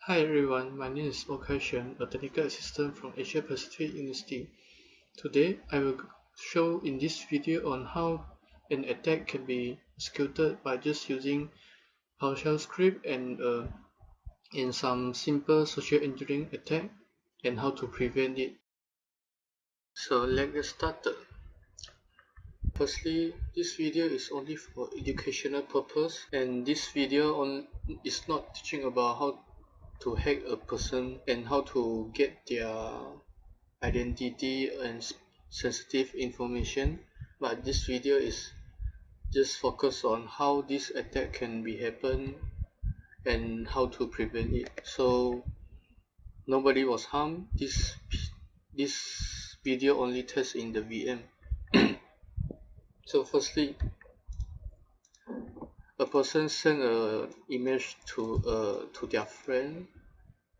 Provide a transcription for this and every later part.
Hi everyone, my name is Oh Kai Shen, a technical assistant from Asia Pacific University. Today, I will show in this video on how an attack can be executed by just using Powershell script and in some simple social engineering attack and how to prevent it. So let's get started. Firstly, this video is only for educational purpose, and this video is not teaching about how to hack a person and how to get their identity and sensitive information, but this video is just focused on how this attack can be happen and how to prevent it. So nobody was harmed. This video only tests in the VM. So firstly, a person sent an image to their friend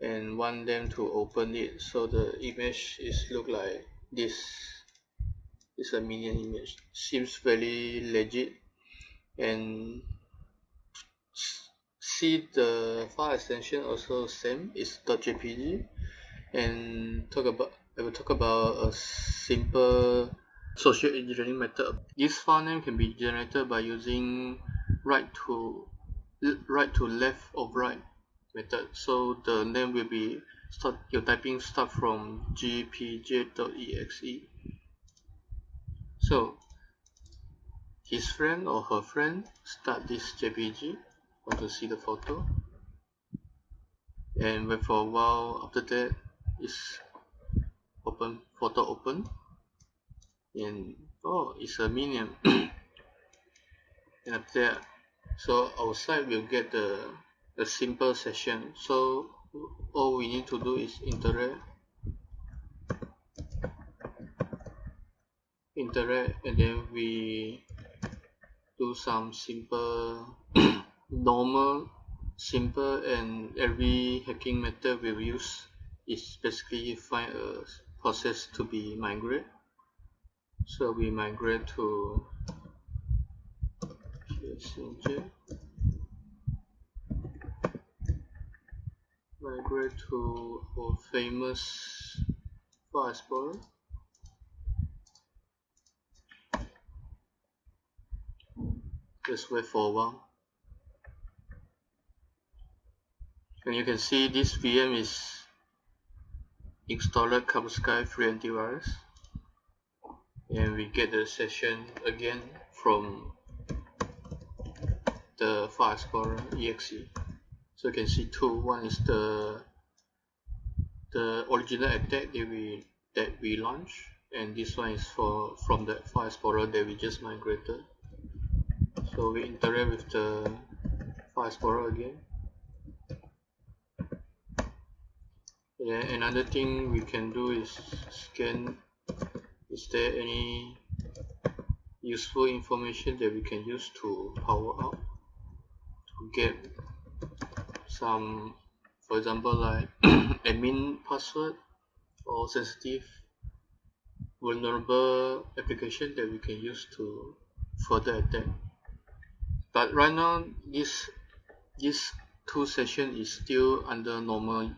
and want them to open it. So the image look like this. It's a minion image. Seems very legit, and see the file extension also same. It's .jpg, and I will talk about a simple social engineering method. This file name can be generated by using right to left of right method. So the name will be your typing start from gpj.exe. So his friend or her friend start this JPG. Want to see the photo, and wait for a while. After that, is photo open, and oh, it's a minion. And after that, so our site will get a simple session. So all we need to do is interact, and then we do some simple simple, and every hacking method we use is basically find a process to be migrate. So we migrate to our famous file explorer. Just wait for a while. And you can see this VM is installed Powershell free antivirus, and we get the session again from the file explorer exe. So you can see two. One is the original attack that we launched, and this one is from the file explorer that we just migrated. So we interact with the file explorer again. Yeah, another thing we can do is scan, is there any useful information that we can use to power up to get some, for example, like admin password or sensitive vulnerable application that we can use to further attack. But right now this two session is still under normal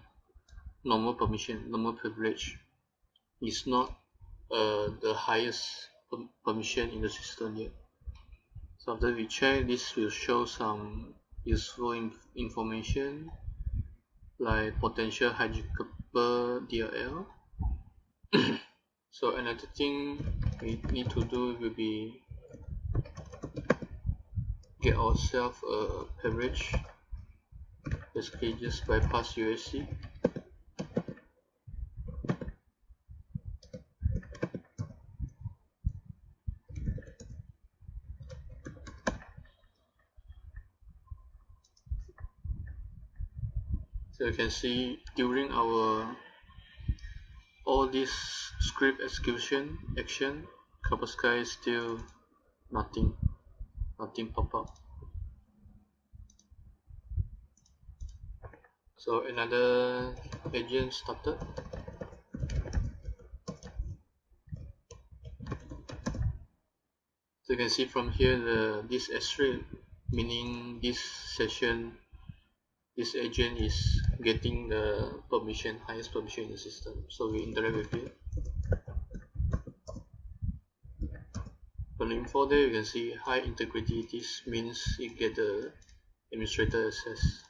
permission, normal privilege. It's not the highest permission in the system yet. So after we check, this will show some useful information like potential hijackable DLL. So another thing we need to do will be get ourselves a privilege, basically just bypass USC. So you can see during our all this script execution action, Powershell is still nothing pop up. So another agent started. So you can see from here this asterisk, meaning this session, this agent is getting the permission, highest permission in the system. So we interact with it. On the info there, you can see high integrity. This means you get the administrator access.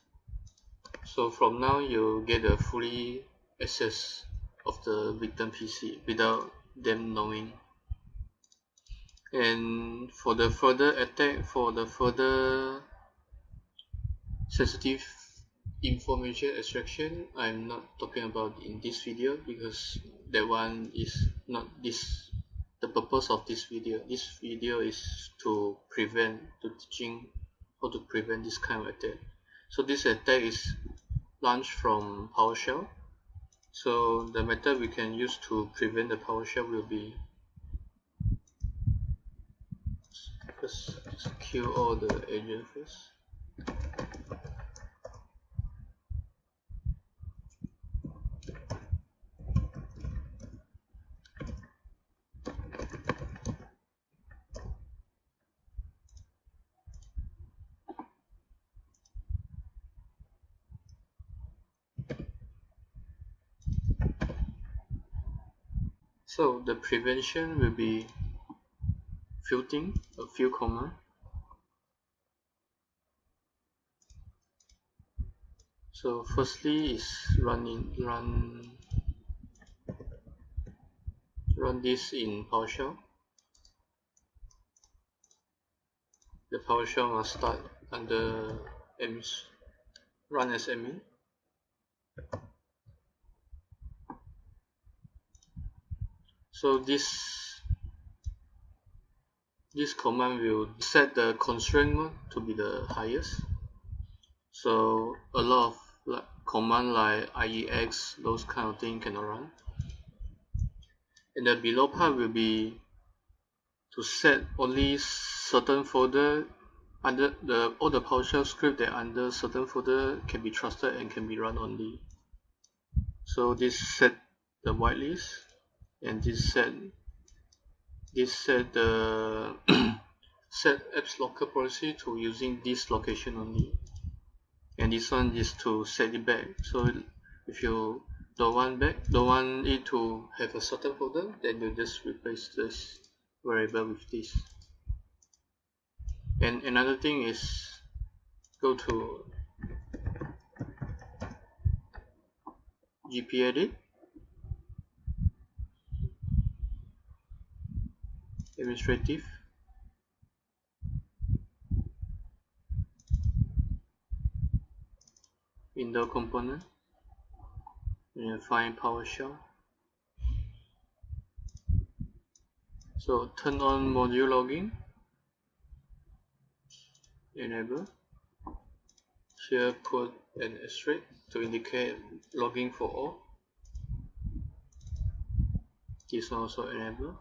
So from now, you get a fully access of the victim PC without them knowing. And for the further attack, for the further sensitive information extraction, I'm not talking about in this video because that one is not the purpose of this video. This video is to teaching how to prevent this kind of attack. So this attack is launched from Powershell. So the method we can use to prevent the Powershell will be first just kill all the agents first. So the prevention will be a few command. So firstly is run this in PowerShell. The PowerShell must start under run as admin. So this command will set the constraint mode to be the highest. So a lot of command like IEX, those kind of thing cannot run. And the below part will be to set only certain folder under all the PowerShell script that under certain folder can be trusted and can be run only. So this set the whitelist, and this set the set apps locker policy to using this location only, and this one is to set it back. So if you don't want it to have a certain folder, then you just replace this variable with this. And another thing is go to gpedit, administrative, window component, and find PowerShell. So turn on module logging, enable. Here put an asterisk to indicate logging for all. This one also enable.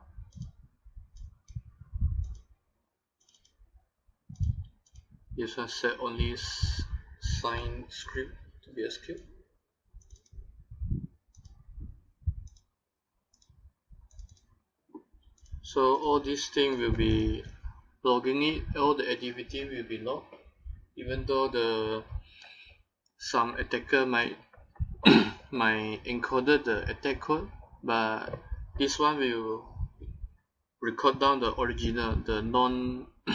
This one set only sign script to be executed. So all these things will be logging it, all the activity will be logged, even though some attacker might encoded the attack code, but this one will record down the original, the non-encoded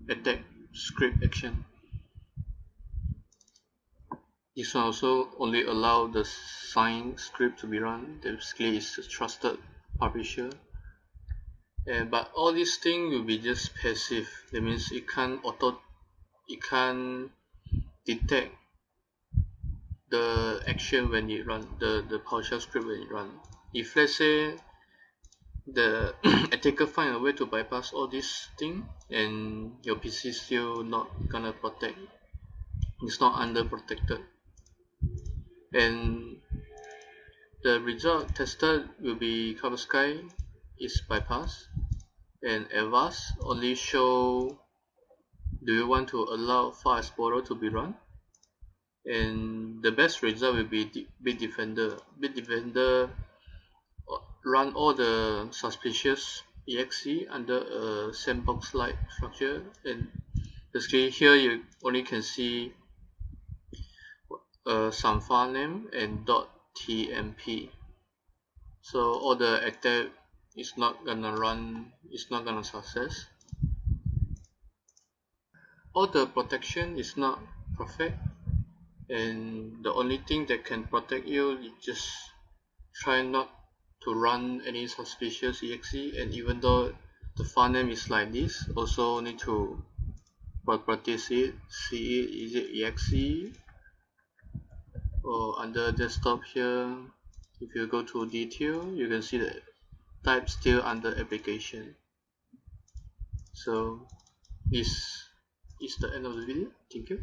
attack script action. This one also only allow the sign script to be run. Basically, it's a trusted publisher. But all these things will be just passive. That means it can't detect the action when it run, the PowerShell script when it run. If let's say the attacker find a way to bypass all these things and your PC still not gonna protect, it's not under protected, and the result tested will be Cover Sky is bypassed, and Avast only show do you want to allow File Explorer to be run, and the best result will be Bitdefender. Bitdefender run all the suspicious exe under a sandbox-like structure, and basically here you only can see some file name and .tmp. So all the attack is not gonna run, it's not gonna success. All the protection is not perfect, and the only thing that can protect you is just try not to run any suspicious exe, and even though the file name is like this, also need to practice it, see it, is it exe, or under desktop here, if you go to detail, you can see the type still under application. So this is the end of the video. Thank you.